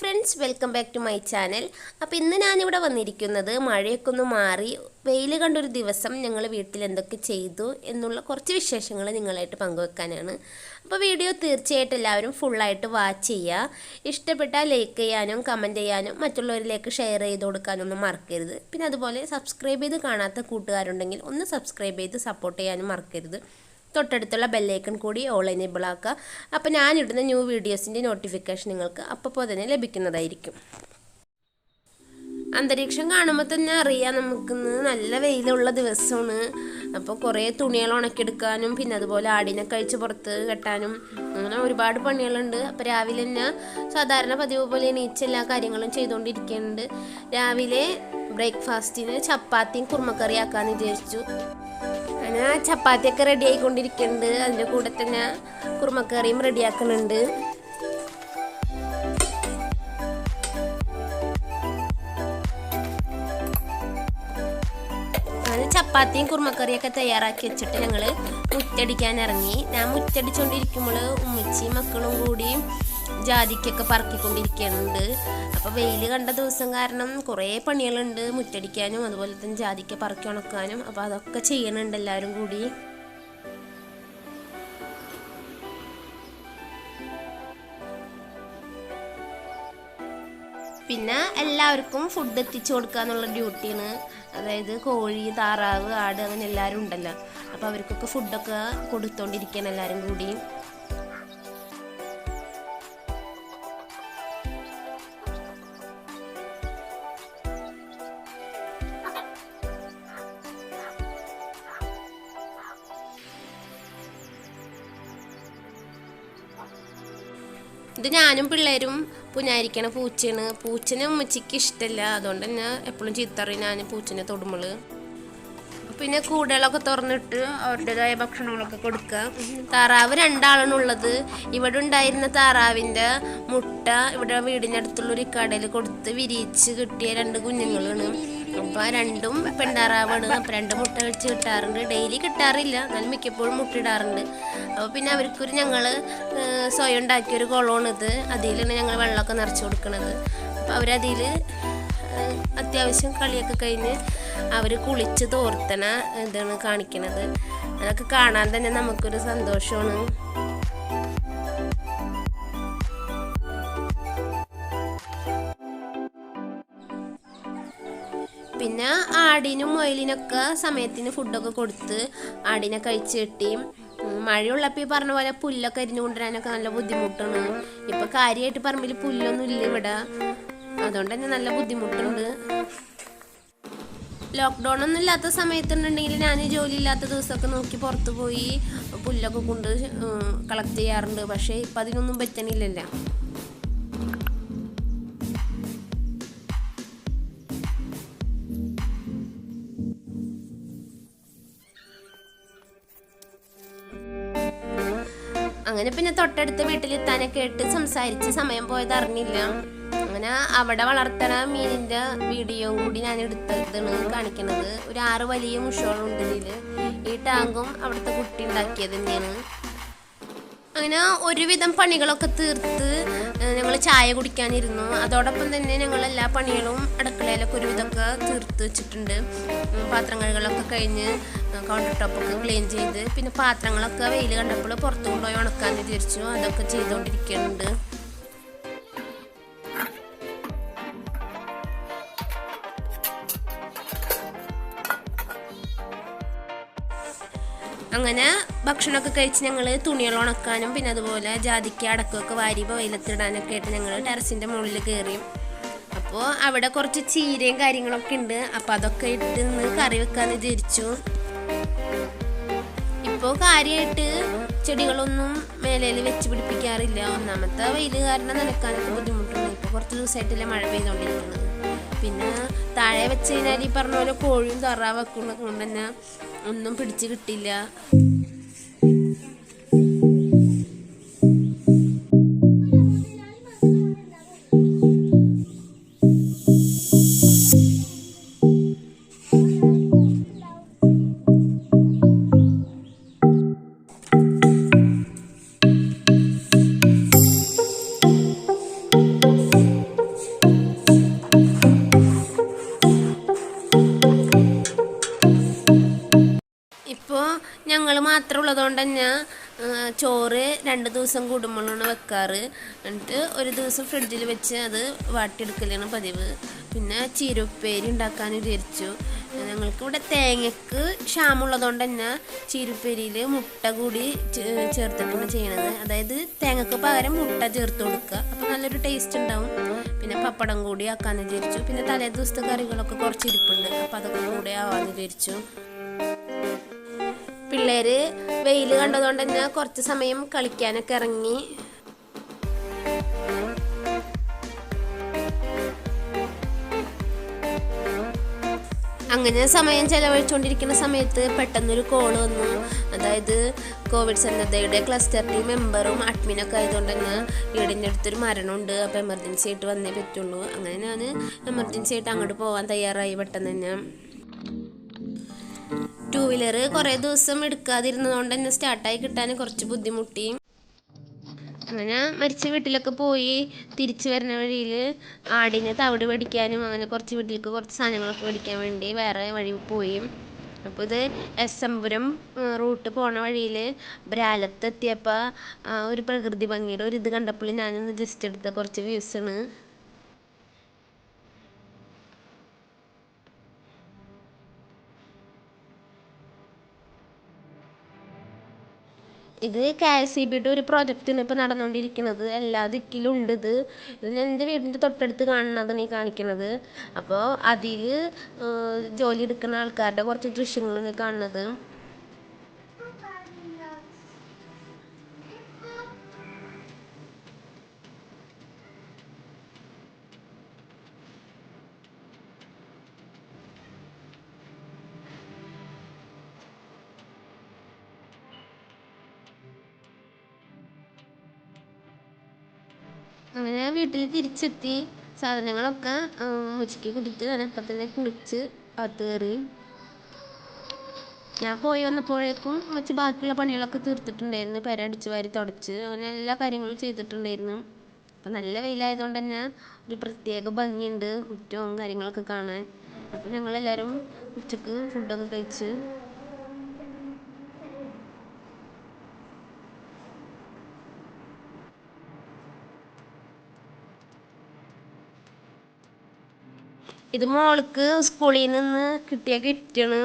Friends, welcome back to my channel. അപ്പോൾ ഇന്ന് ഞാനിവിടെ വന്നിരിക്കുന്നത് മഴയൊക്കെ ഒന്ന് മാറി വെയിൽ കണ്ടൊരു ദിവസം ഞങ്ങൾ വീട്ടിൽ എന്തൊക്കെ ചെയ്തു എന്നുള്ള കുറച്ച് വിശേഷങ്ങൾ നിങ്ങളായിട്ട് പങ്കുവെക്കാനാണ്. അപ്പോൾ വീഡിയോ തീർച്ചയായിട്ടും എല്ലാവരും ഫുള്ളായിട്ട് വാച്ച് ചെയ്യുക. ഇഷ്ടപ്പെട്ടാൽ ലൈക്ക് ചെയ്യാനും കമൻറ്റ് ചെയ്യാനും മറ്റുള്ളവരിലേക്ക് ഷെയർ ചെയ്ത് കൊടുക്കാനൊന്നും മറക്കരുത്. പിന്നെ അതുപോലെ സബ്സ്ക്രൈബ് ചെയ്ത് കാണാത്ത കൂട്ടുകാരുണ്ടെങ്കിൽ ഒന്ന് സബ്സ്ക്രൈബ് ചെയ്ത് സപ്പോർട്ട് ചെയ്യാനും മറക്കരുത്. തൊട്ടടുത്തുള്ള ബെല്ലൈക്കൺ കൂടി ഓൾ എനേബിൾ ആക്കുക. അപ്പോൾ ഞാനിടുന്ന ന്യൂ വീഡിയോസിൻ്റെ നോട്ടിഫിക്കേഷൻ നിങ്ങൾക്ക് അപ്പോൾ തന്നെ ലഭിക്കുന്നതായിരിക്കും. അന്തരീക്ഷം കാണുമ്പോൾ തന്നെ അറിയാം നമുക്കിന്ന് നല്ല വെയിലുള്ള ദിവസമാണ്. അപ്പോൾ കുറേ തുണികൾ ഉണക്കിയെടുക്കാനും പിന്നെ അതുപോലെ ആടിനെ കഴിച്ച് പുറത്ത് കെട്ടാനും അങ്ങനെ ഒരുപാട് പണികളുണ്ട്. അപ്പോൾ രാവിലെ തന്നെ സാധാരണ പതിവ് പോലെ എണീച്ച് എല്ലാ കാര്യങ്ങളും ചെയ്തുകൊണ്ടിരിക്കുന്നുണ്ട്. രാവിലെ ബ്രേക്ക്ഫാസ്റ്റിന് ചപ്പാത്തിയും കുറുമക്കറി ആക്കാമെന്ന് വിചാരിച്ചു. അങ്ങനെ ചപ്പാത്തിയൊക്കെ റെഡി ആയിക്കൊണ്ടിരിക്കുന്നുണ്ട്. അതിൻ്റെ കൂടെ തന്നെ കുറുമക്കറിയും റെഡിയാക്കുന്നുണ്ട്. അങ്ങനെ ചപ്പാത്തിയും കുറുമക്കറിയൊക്കെ തയ്യാറാക്കി വെച്ചിട്ട് ഞങ്ങൾ മുറ്റടിക്കാൻ ഇറങ്ങി. ഞാൻ മുറ്റടിച്ചുകൊണ്ടിരിക്കുമ്പോൾ ഉമ്മച്ചിയും മക്കളും കൂടി ജാതിക്കൊക്കെ പറക്കിക്കൊണ്ടിരിക്കുന്നുണ്ട്. അപ്പോൾ വെയിൽ കണ്ട ദിവസം കാരണം കുറേ പണികളുണ്ട്, മുറ്റടിക്കാനും അതുപോലെ തന്നെ ജാതിക്ക പറക്കി ഉണക്കാനും. അപ്പോൾ അതൊക്കെ ചെയ്യണുണ്ട് എല്ലാവരും കൂടി. പിന്നെ എല്ലാവർക്കും ഫുഡ് എത്തിച്ചു കൊടുക്കുക എന്നുള്ള ഡ്യൂട്ടിയാണ്. അതായത് കോഴി, താറാവ്, ആട് അങ്ങനെ എല്ലാവരും ഉണ്ടല്ലോ. അപ്പോൾ അവർക്കൊക്കെ ഫുഡൊക്കെ കൊടുത്തോണ്ടിരിക്കുകയാണ് എല്ലാവരും കൂടി. ഇത് ഞാനും പിള്ളേരും പുനായിരിക്കണ പൂച്ചയാണ്. പൂച്ചനെ ഉമ്മച്ചിക്ക് ഇഷ്ടമല്ല, അതുകൊണ്ട് തന്നെ എപ്പോഴും ചീത്തറിയും ഞാൻ പൂച്ചനെ തൊടുമ്പോൾ. പിന്നെ കൂടുകളൊക്കെ തുറന്നിട്ട് അവരുടേതായ ഭക്ഷണങ്ങളൊക്കെ കൊടുക്കുക. താറാവ് 2 ആളാണുള്ളത്. ഇവിടെ ഉണ്ടായിരുന്ന താറാവിൻ്റെ മുട്ട ഇവിടെ വീടിനടുത്തുള്ളൊരു കടയിൽ കൊടുത്ത് വിരിയിച്ച് കിട്ടിയ 2 കുഞ്ഞുങ്ങളാണ്. അപ്പോൾ 2ഉം പെണ്ണാറാവാണ്. അപ്പോൾ 2 മുട്ട വെച്ച് കിട്ടാറുണ്ട്. ഡെയിലി കിട്ടാറില്ല, എന്നാലും മിക്കപ്പോഴും മുട്ടയിടാറുണ്ട്. അപ്പോൾ പിന്നെ അവർക്കൊരു ഞങ്ങൾ സ്വയം ഉണ്ടാക്കിയൊരു കുളമാണിത്. അതിലാണ് ഞങ്ങൾ വെള്ളമൊക്കെ നിറച്ച് കൊടുക്കുന്നത്. അപ്പോൾ അവരതിൽ അത്യാവശ്യം കളിയൊക്കെ കഴിഞ്ഞ് അവർ കുളിച്ച് തോർത്തണ ഇതാണ് കാണിക്കണത്. അതൊക്കെ കാണാൻ തന്നെ നമുക്കൊരു സന്തോഷമാണ്. പിന്നെ ആടിനും മുയലിനൊക്കെ സമയത്തിന് ഫുഡൊക്കെ കൊടുത്ത് ആടിനെ കഴിച്ച് കെട്ടി. മഴയുള്ളപ്പോൾ ഈ പറഞ്ഞ പോലെ പുല്ലൊക്കെ അരിഞ്ഞു കൊണ്ടുവരാനൊക്കെ നല്ല ബുദ്ധിമുട്ടാണ്. ഇപ്പോൾ കാര്യമായിട്ട് പറമ്പിൽ പുല്ലൊന്നും ഇല്ല ഇവിടെ, അതുകൊണ്ട് തന്നെ നല്ല ബുദ്ധിമുട്ടുണ്ട്. ലോക്ക്ഡൗൺ ഒന്നും ഇല്ലാത്ത സമയത്തുണ്ടെങ്കിൽ ഞാൻ ജോലി ഇല്ലാത്ത ദിവസമൊക്കെ നോക്കി പുറത്ത് പോയി പുല്ലൊക്കെ കൊണ്ട് കളക്ട് ചെയ്യാറുണ്ട്. പക്ഷേ ഇപ്പം അതിനൊന്നും പറ്റണില്ലല്ലോ. അങ്ങനെ പിന്നെ തൊട്ടടുത്ത വീട്ടിലെത്താനൊക്കെ ആയിട്ട് സംസാരിച്ച് സമയം പോയത് അറിഞ്ഞില്ല. അങ്ങനെ അവിടെ വളർത്തണ മീനിൻ്റെ വീഡിയോ കൂടി ഞാൻ എടുത്തതാണ് കാണിക്കുന്നത്. ഒരു 6 വലിയ മുഷകളുണ്ട് ഇതിൽ. ഈ ടാങ്കും അവിടുത്തെ കുട്ടി ഉണ്ടാക്കിയത് തന്നെയാണ്. അങ്ങനെ ഒരുവിധം പണികളൊക്കെ തീർത്ത് ഞങ്ങൾ ചായ കുടിക്കാനിരുന്നു. അതോടൊപ്പം തന്നെ ഞങ്ങൾ എല്ലാ പണികളും അടുക്കളയിലൊക്കെ ഒരുവിധമൊക്കെ തീർത്ത് വെച്ചിട്ടുണ്ട്. പാത്രം കഴുകളൊക്കെ കഴിഞ്ഞ് കൗണ്ടർ ടോപ്പൊക്കെ ക്ലീൻ ചെയ്ത് പിന്നെ പാത്രങ്ങളൊക്കെ വെയിൽ കണ്ടപ്പോൾ പുറത്തു കൊണ്ടുപോയി ഉണക്കാമെന്ന് വിചാരിച്ചു. അതൊക്കെ ചെയ്തുകൊണ്ടിരിക്കുന്നുണ്ട്. അങ്ങനെ ഭക്ഷണമൊക്കെ കഴിച്ച് ഞങ്ങൾ തുണികൾ ഉണക്കാനും പിന്നെ അതുപോലെ ജാതിക്ക അടക്കമൊക്കെ വാരി വെയിലത്തിടാനൊക്കെ ആയിട്ട് ഞങ്ങൾ ടെറസിൻ്റെ മുകളിൽ കയറി. അപ്പോൾ അവിടെ കുറച്ച് ചീരയും കാര്യങ്ങളൊക്കെ ഉണ്ട്. അപ്പോൾ അതൊക്കെ ഇട്ട് നിന്ന് കറി വെക്കാമെന്ന് വിചാരിച്ചു. ഇപ്പോൾ കാര്യമായിട്ട് ചെടികളൊന്നും മേലയിൽ വെച്ച് പിടിപ്പിക്കാറില്ല. ഒന്നാമത്തെ വെയിൽ കാരണം നനക്കാനൊക്കെ ബുദ്ധിമുട്ടുണ്ട്. ഇപ്പോൾ കുറച്ച് ദിവസമായിട്ടല്ലേ മഴ പെയ്തുകൊണ്ടിരിക്കുന്നത്. പിന്നെ താഴെ വെച്ച് കഴിഞ്ഞാൽ ഈ പറഞ്ഞ പോലെ കോഴിയും താറാവൊക്കെ ഉള്ളത് കൊണ്ട് തന്നെ ഒന്നും പിടിച്ച് കിട്ടില്ല. അതുകൊണ്ട് തന്നെ ചോറ് 2 ദിവസം കൂടുമ്പോഴാണ് വെക്കാറ്. എന്നിട്ട് ഒരു ദിവസം ഫ്രിഡ്ജിൽ വെച്ച് അത് വാട്ടിയെടുക്കലാണ് പതിവ്. പിന്നെ ചീരുപ്പേരി ഉണ്ടാക്കാൻ വിചാരിച്ചു. ഞങ്ങൾക്കിവിടെ തേങ്ങക്ക് ക്ഷാമമുള്ളതുകൊണ്ട് തന്നെ ചീരുപ്പേരിയിൽ മുട്ട കൂടി ചേർത്തിട്ടാണ് ചെയ്യണത്. അതായത് തേങ്ങക്ക് പകരം മുട്ട ചേർത്ത് കൊടുക്കുക, അപ്പോൾ നല്ലൊരു ടേസ്റ്റ് ഉണ്ടാവും. പിന്നെ പപ്പടം കൂടി ആക്കാമെന്ന് വിചാരിച്ചു. പിന്നെ തലേ ദിവസത്തെ കറികളൊക്കെ കുറച്ച് ഇരിപ്പുണ്ട്, അപ്പോൾ അതൊക്കെ കൂടെ ആവാമെന്ന് വിചാരിച്ചു. പിള്ളേര് വെയിൽ കണ്ടതുകൊണ്ട് തന്നെ കുറച്ച് സമയം കളിക്കാനൊക്കെ ഇറങ്ങി. അങ്ങനെ സമയം ചെലവഴിച്ചുകൊണ്ടിരിക്കുന്ന സമയത്ത് പെട്ടെന്നൊരു കോൾ വന്നു. അതായത് കോവിഡ് സന്നദ്ധയുടെ ക്ലസ്റ്റർ ടീം മെമ്പറും അഡ്മിനൊക്കെ ആയതുകൊണ്ട് തന്നെ വീടിൻ്റെ അടുത്തൊരു മരണമുണ്ട്, അപ്പോൾ എമർജൻസി ആയിട്ട് വന്നേ പറ്റുള്ളൂ. അങ്ങനെ ഞാൻ എമർജൻസി ആയിട്ട് അങ്ങോട്ട് പോകാൻ തയ്യാറായി പെട്ടെന്ന് തന്നെ. 2 വീലർ കുറേ ദിവസം എടുക്കാതിരുന്നതുകൊണ്ട് തന്നെ സ്റ്റാർട്ടായി കിട്ടാൻ കുറച്ച് ബുദ്ധിമുട്ടി. അങ്ങനെ മരിച്ച വീട്ടിലൊക്കെ പോയി തിരിച്ചു വരുന്ന വഴിയിൽ ആടിനെ തവിട് മേടിക്കാനും അങ്ങനെ കുറച്ച് വീട്ടിലേക്ക് കുറച്ച് സാധനങ്ങളൊക്കെ മേടിക്കാൻ വേണ്ടി വേറെ വഴി പോയി. അപ്പോൾ ഇത് എസ്എംപുരം റൂട്ട് പോണ വഴിയിൽ ബ്രാലത്തെത്തിയപ്പോൾ ഒരു പ്രകൃതി ഭംഗിയുടെ ഒരു ഇത് കണ്ടപ്പോൾ ഞാനൊന്ന് ജസ്റ്റ് എടുത്ത കുറച്ച് വ്യൂസാണ്. ഇത് KSEBയുടെ ഒരു പ്രോജക്റ്റാണ് ഇപ്പോൾ നടന്നുകൊണ്ടിരിക്കുന്നത്. എല്ലാ ദിക്കിലും ഉണ്ട് ഇത്. എൻ്റെ വീടിൻ്റെ തൊട്ടടുത്ത് കാണുന്നതാണ് ഈ കാണിക്കുന്നത്. അപ്പോൾ അതിൽ ജോലി എടുക്കുന്ന ആൾക്കാരുടെ കുറച്ച് ദൃശ്യങ്ങളാണ് കാണുന്നത്. അങ്ങനെ വീട്ടിൽ തിരിച്ചെത്തി സാധനങ്ങളൊക്കെ ഉച്ചയ്ക്ക് കുടിച്ച് ഞാനപ്പം തന്നെ കുളിച്ച് അകത്ത് കയറി. ഞാൻ പോയി വന്നപ്പോഴേക്കും വെച്ച് ബാക്കിയുള്ള പണികളൊക്കെ തീർത്തിട്ടുണ്ടായിരുന്നു. പെര അടിച്ച് വാരി തുടച്ച് അങ്ങനെ എല്ലാ കാര്യങ്ങളും ചെയ്തിട്ടുണ്ടായിരുന്നു. അപ്പം നല്ല വെയിലായതുകൊണ്ട് തന്നെ ഒരു പ്രത്യേക ഭംഗിയുണ്ട് മുറ്റവും കാര്യങ്ങളൊക്കെ കാണാൻ. അപ്പം ഞങ്ങളെല്ലാവരും ഉച്ചക്ക് ഫുഡൊക്കെ കഴിച്ച് ഇത് മോൾക്ക് സ്കൂളിൽ നിന്ന് കിട്ടിയ കിറ്റാണ്.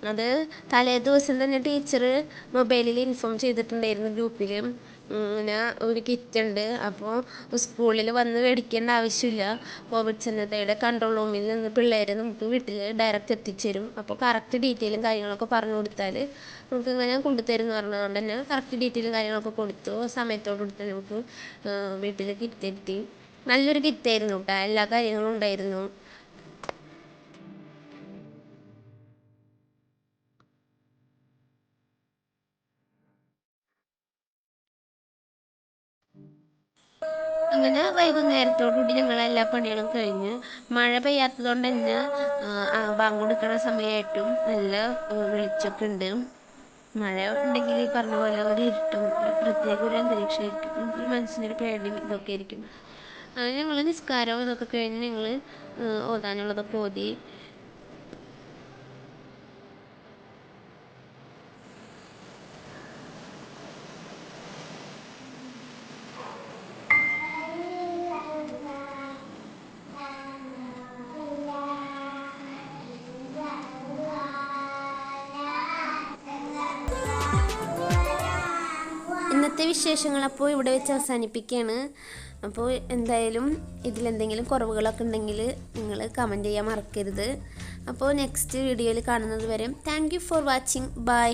അത് തലേ ദിവസം തന്നെ ടീച്ചർ മൊബൈലിൽ ഇൻഫോം ചെയ്തിട്ടുണ്ടായിരുന്നു ഗ്രൂപ്പിൽ. ഇങ്ങനെ ഒരു കിറ്റുണ്ട്, അപ്പോൾ സ്കൂളിൽ വന്ന് മേടിക്കേണ്ട ആവശ്യമില്ല. കോവിഡ് സന്നദ്ധയുടെ കൺട്രോൾ റൂമിൽ നിന്ന് പിള്ളേരെ നമുക്ക് വീട്ടിൽ ഡയറക്റ്റ് എത്തിച്ചേരും. അപ്പോൾ കറക്റ്റ് ഡീറ്റെയിലും കാര്യങ്ങളൊക്കെ പറഞ്ഞു കൊടുത്താൽ നമുക്ക് ഇങ്ങനെ കൊണ്ടുതരും എന്ന് പറഞ്ഞതുകൊണ്ട് തന്നെ കറക്റ്റ് ഡീറ്റെയിലും കാര്യങ്ങളൊക്കെ കൊടുത്തു. സമയത്തോട് കൊടുത്ത് നമുക്ക് വീട്ടിൽ കിറ്റ് എത്തി. നല്ലൊരു കിറ്റായിരുന്നു കേട്ടോ, എല്ലാ കാര്യങ്ങളും ഉണ്ടായിരുന്നു. അങ്ങനെ വൈകുന്നേരത്തോടുകൂടി ഞങ്ങൾ എല്ലാ പണികളും കഴിഞ്ഞ് മഴ പെയ്യാത്തതുകൊണ്ട് തന്നെ ബാങ്ക് കൊടുക്കുന്ന സമയമായിട്ടും നല്ല വെളിച്ചമൊക്കെ ഉണ്ട്. മഴ ഉണ്ടെങ്കിൽ ഈ പറഞ്ഞ പോലെ ഒരു ഇരുട്ടും പ്രത്യേക ഒരു അന്തരീക്ഷമായിരിക്കും, നമുക്ക് മനസ്സിനൊരു പേടി ഇതൊക്കെ ആയിരിക്കും. അങ്ങനെ ഞങ്ങൾ നിസ്കാരം ഇതൊക്കെ കഴിഞ്ഞ് ഞങ്ങൾ ഓതാനുള്ളതൊക്കെ ഓതി. ഇന്നത്തെ വിശേഷങ്ങൾ അപ്പോൾ ഇവിടെ വെച്ച് അവസാനിപ്പിക്കുകയാണ്. അപ്പോൾ എന്തായാലും ഇതിലെന്തെങ്കിലും കുറവുകളൊക്കെ ഉണ്ടെങ്കിൽ നിങ്ങൾ കമൻറ്റ് ചെയ്യാൻ മറക്കരുത്. അപ്പോൾ നെക്സ്റ്റ് വീഡിയോയിൽ കാണുന്നത് വരെ thank you for watching. By.